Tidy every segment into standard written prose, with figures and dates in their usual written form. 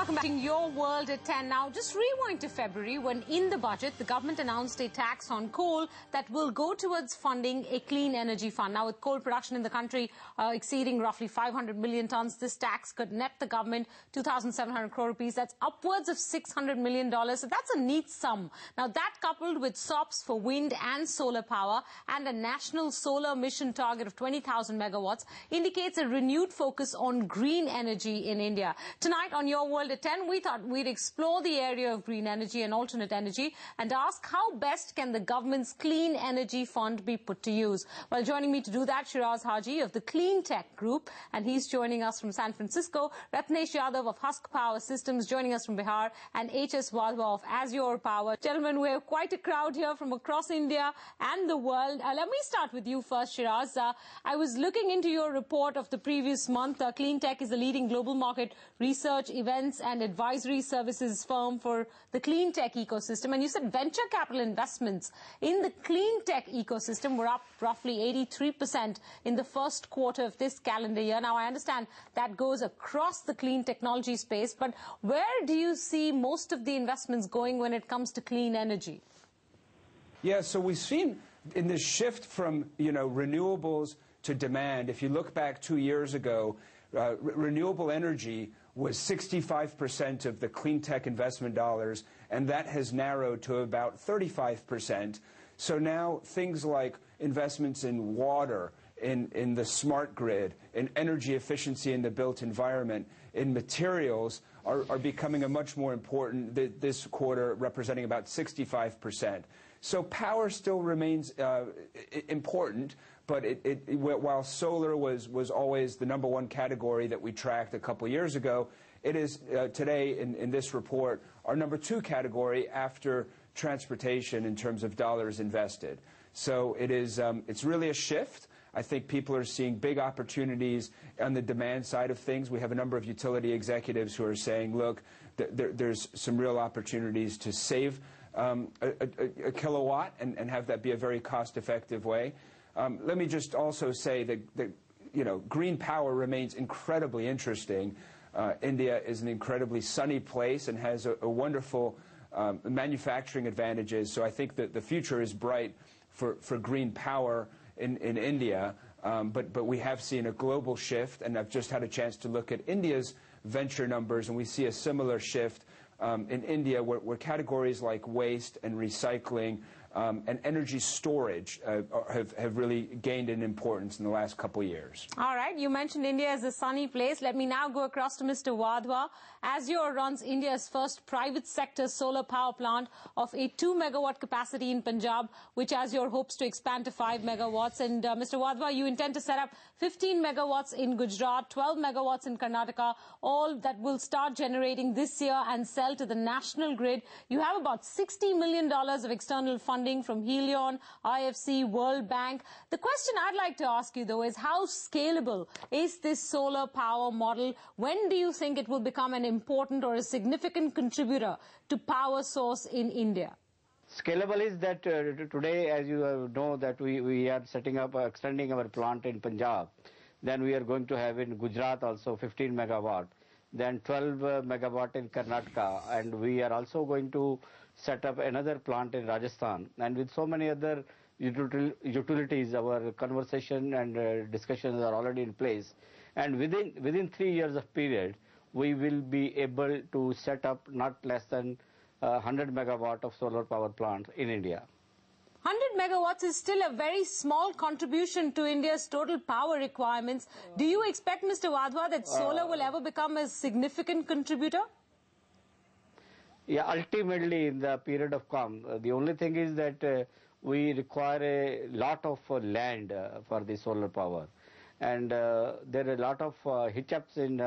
Welcome back to Your World at 10. Now, just rewind to February when in the budget, the government announced a tax on coal that will go towards funding a clean energy fund. Now, with coal production in the country exceeding roughly 500 million tons, this tax could net the government 2,700 crore rupees. That's upwards of $600 million. So that's a neat sum. Now, that coupled with SOPs for wind and solar power and a national solar mission target of 20,000 megawatts indicates a renewed focus on green energy in India. Tonight on Your World at 10, we thought we'd explore the area of green energy and alternate energy and ask how best can the government's Clean Energy Fund be put to use. Well, joining me to do that, Shiraz Haji of the Clean Tech Group, and he's joining us from San Francisco. Ratnesh Yadav of Husk Power Systems joining us from Bihar, and H.S. Wadhwa of Azure Power. Gentlemen, we have quite a crowd here from across India and the world. Let me start with you first, Shiraz. I was looking into your report of the previous month. Clean Tech is a leading global market research, events and advisory services firm for the clean tech ecosystem. And you said venture capital investments in the clean tech ecosystem were up roughly 83% in the first quarter of this calendar year. Now, I understand that goes across the clean technology space, but where do you see most of the investments going when it comes to clean energy? Yeah, so we've seen in this shift from, renewables to demand. If you look back 2 years ago, renewable energy was 65% of the clean tech investment dollars, and that has narrowed to about 35%. So now things like investments in water, in the smart grid, in energy efficiency in the built environment, in materials are becoming a much more important, this quarter representing about 65%. So power still remains important, but while solar was always the #1 category that we tracked a couple years ago, it is today in this report our #2 category after transportation in terms of dollars invested. So it's really a shift. I think people are seeing big opportunities on the demand side of things. We have a number of utility executives who are saying, look, there's some real opportunities to save a kilowatt and have that be a very cost-effective way. Let me just also say that green power remains incredibly interesting. India is an incredibly sunny place and has a wonderful manufacturing advantages. So I think that the future is bright for green power in India. But we have seen a global shift, and I've just had a chance to look at India's venture numbers, and we see a similar shift in India where categories like waste and recycling and energy storage have really gained in importance in the last couple of years. All right. You mentioned India as a sunny place. Let me now go across to Mr. Wadhwa. Azure runs India's first private sector solar power plant of a 2-megawatt capacity in Punjab, which Azure hopes to expand to 5 megawatts. And Mr. Wadhwa, you intend to set up 15 megawatts in Gujarat, 12 megawatts in Karnataka, all that will start generating this year and sell to the national grid. You have about $60 million of external funding from Helion, IFC, World Bank. The question I'd like to ask you, though, is how scalable is this solar power model? When do you think it will become an important or a significant contributor to power source in India? Scalable is that today, as you know, that we are setting up, extending our plant in Punjab. Then we are going to have in Gujarat also 15 megawatt. Then 12 megawatt in Karnataka, and we are also going to set up another plant in Rajasthan. And with so many other utilities, our conversation and discussions are already in place. And within 3 years of period, we will be able to set up not less than 100 megawatt of solar power plant in India. 100 megawatts is still a very small contribution to India's total power requirements. Do you expect, Mr. Wadhwa, that solar will ever become a significant contributor? Yeah, ultimately in the period of come, the only thing is that we require a lot of land for the solar power. And there are a lot of hiccups in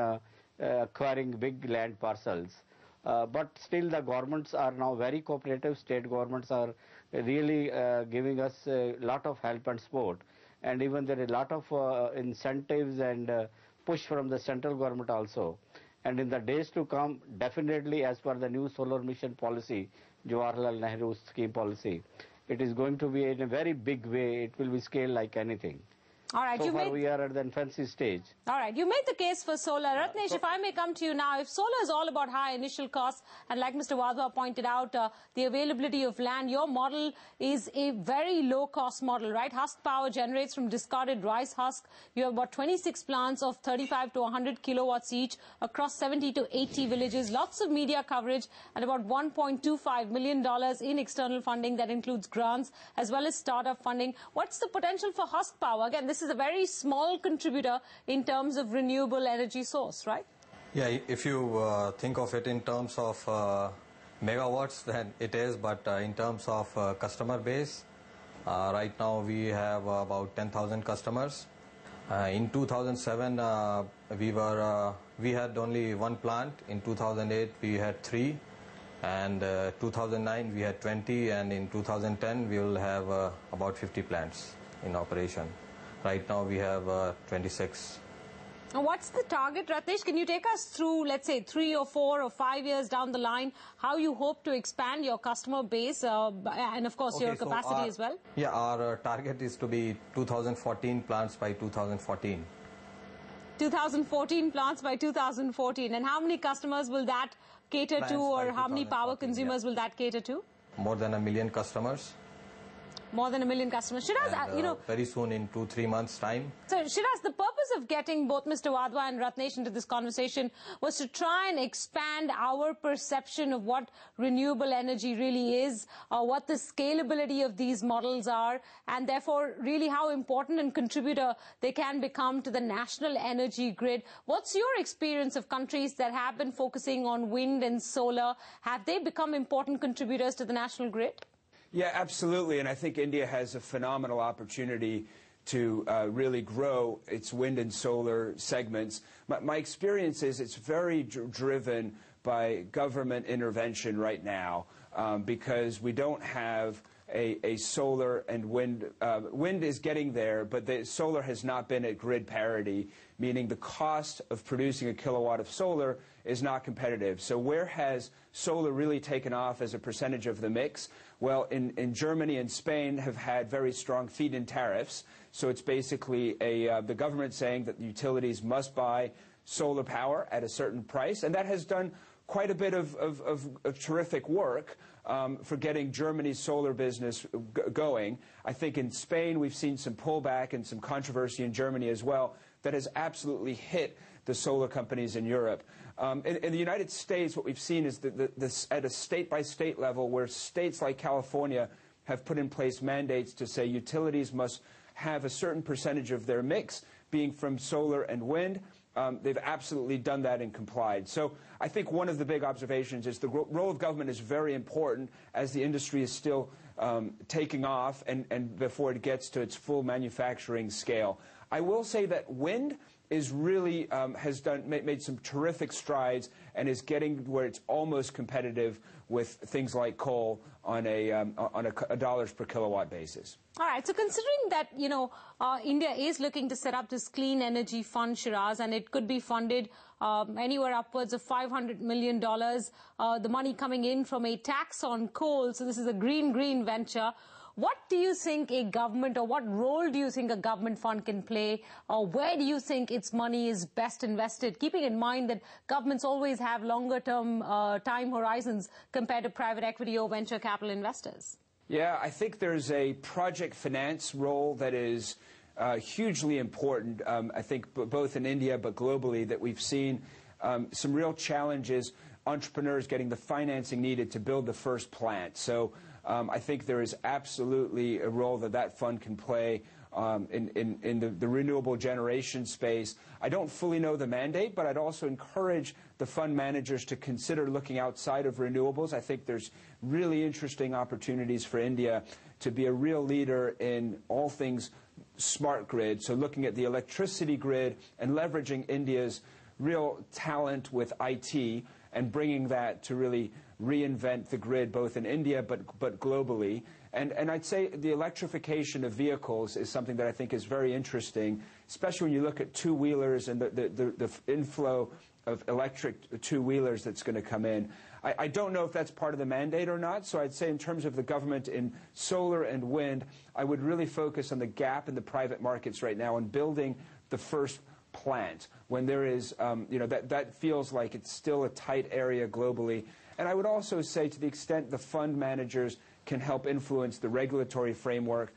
acquiring big land parcels. But still the governments are now very cooperative. State governments are really giving us a lot of help and support. And even there are a lot of incentives and push from the central government also. And in the days to come, definitely as per the new solar mission policy, Jawaharlal Nehru scheme policy, it is going to be in a very big way. It will be scaled like anything. All right, so far we are at the infancy stage. All right, you made the case for solar. Ratnesh, if I may come to you now, if solar is all about high initial costs, and like Mr. Wadhwa pointed out, the availability of land, your model is a very low-cost model, right? Husk Power generates from discarded rice husk. You have about 26 plants of 35 to 100 kilowatts each across 70 to 80 villages, lots of media coverage, and about $1.25 million in external funding that includes grants as well as startup funding. What's the potential for Husk Power? Again, this is a very small contributor in terms of renewable energy source, right? Yeah, if you think of it in terms of megawatts, then it is, but in terms of customer base, right now we have about 10,000 customers. In 2007, we had only one plant. In 2008, we had 3. And 2009, we had 20. And in 2010, we will have about 50 plants in operation. Right now we have 26. Now, what's the target, Ratnesh? Can you take us through, let's say, 3 or 4 or 5 years down the line, how you hope to expand your customer base and, of course, your capacity as well? Yeah, our target is to be 2014 plants by 2014. 2014 plants by 2014. And how many customers will that cater to, or how many power consumers will that cater to? More than 1 million customers. More than 1 million customers. Shiraz, very soon, in 2-3 months' time. So, Shiraz, the purpose of getting both Mr. Wadhwa and Ratnesh into this conversation was to try and expand our perception of what renewable energy really is, what the scalability of these models are, and therefore really how important and contributor they can become to the national energy grid. What's your experience of countries that have been focusing on wind and solar? Have they become important contributors to the national grid? Yeah, absolutely. And I think India has a phenomenal opportunity to really grow its wind and solar segments. My experience is it's very driven by government intervention right now because we don't have a solar and wind. Wind is getting there, but the solar has not been at grid parity, meaning the cost of producing a kilowatt of solar is not competitive. So where has solar really taken off as a percentage of the mix? Well, in Germany and Spain have had very strong feed-in tariffs. So it's basically the government saying that utilities must buy solar power at a certain price. And that has done quite a bit of terrific work for getting Germany's solar business going. I think in Spain we've seen some pullback and some controversy in Germany as well that has absolutely hit the solar companies in Europe. In the United States, what we've seen is this at a state-by-state level where states like California have put in place mandates to say utilities must have a certain percentage of their mix being from solar and wind. They've absolutely done that and complied. So I think one of the big observations is the role of government is very important as the industry is still taking off and before it gets to its full manufacturing scale. I will say that wind is really has made some terrific strides and is getting where it's almost competitive with things like coal on a dollars per kilowatt basis. All right. So considering that, India is looking to set up this clean energy fund, Shiraz, and it could be funded anywhere upwards of $500 million, the money coming in from a tax on coal. So this is a green venture. What do you think a government, or what role do you think a government fund can play, or where do you think its money is best invested, keeping in mind that governments always have longer-term time horizons compared to private equity or venture capital investors? Yeah, I think there's a project finance role that is hugely important, I think, both in India but globally, that we've seen some real challenges, entrepreneurs getting the financing needed to build the first plant. So I think there is absolutely a role that fund can play in the renewable generation space. I don't fully know the mandate, but I'd also encourage the fund managers to consider looking outside of renewables. I think there's really interesting opportunities for India to be a real leader in all things smart grid. So looking at the electricity grid and leveraging India's real talent with IT and bringing that to really reinvent the grid both in India but globally. And I'd say the electrification of vehicles is something that I think is very interesting, especially when you look at two-wheelers and the inflow of electric two-wheelers that's going to come in. I don't know if that's part of the mandate or not, so I'd say in terms of the government in solar and wind, I would really focus on the gap in the private markets right now and building the first plant when there is, that feels like it's still a tight area globally. And I would also say to the extent the fund managers can help influence the regulatory framework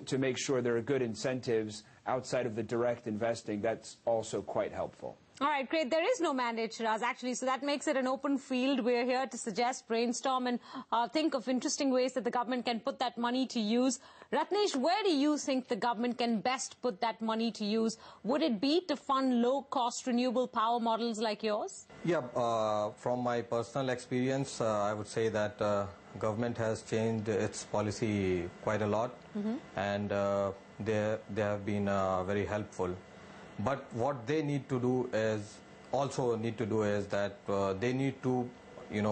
to make sure there are good incentives outside of the direct investing, that's also quite helpful. All right, great. There is no mandate, Shiraz, actually, so that makes it an open field. We're here to suggest, brainstorm, and think of interesting ways that the government can put that money to use. Ratnesh, where do you think the government can best put that money to use? Would it be to fund low-cost renewable power models like yours? Yeah, from my personal experience, I would say that government has changed its policy quite a lot, and they have been very helpful. But what they need to do is that they need to,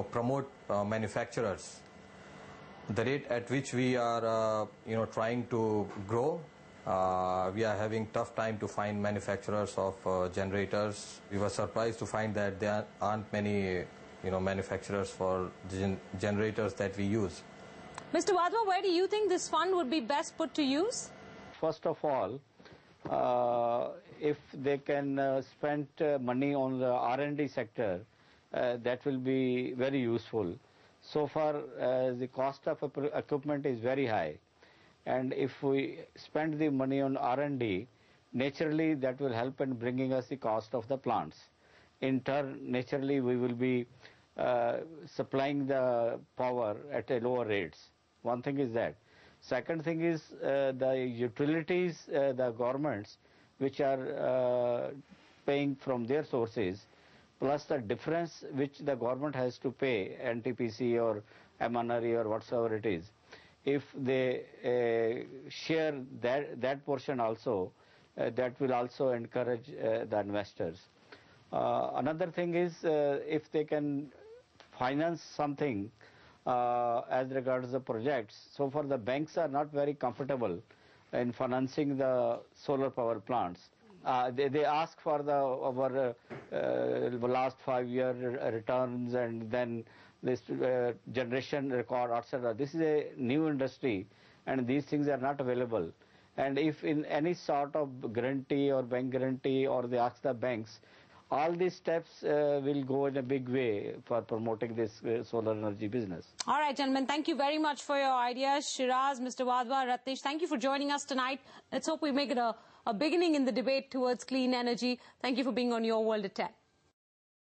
promote manufacturers. The rate at which we are, trying to grow, we are having tough time to find manufacturers of generators. We were surprised to find that there aren't many, manufacturers for generators that we use. Mr. Wadhwa, where do you think this fund would be best put to use? First of all, if they can spend money on the R&D sector, that will be very useful. So far, the cost of equipment is very high. And if we spend the money on R&D, naturally that will help in bringing us the cost of the plants. In turn, naturally we will be supplying the power at a lower rates. One thing is that. Second thing is the utilities, the governments, which are paying from their sources, plus the difference which the government has to pay, NTPC or MNRE or whatsoever it is. If they share that portion also, that will also encourage the investors. Another thing is if they can finance something as regards the projects. So far the banks are not very comfortable in financing the solar power plants. They ask for our last 5-year returns and then this generation record, etc. This is a new industry and these things are not available. And if in any sort of guarantee or bank guarantee or they ask the banks, all these steps will go in a big way for promoting this solar energy business. All right, gentlemen, thank you very much for your ideas. Shiraz, Mr. Wadhwa, Ratnesh, thank you for joining us tonight. Let's hope we make it a beginning in the debate towards clean energy. Thank you for being on Your World at 10.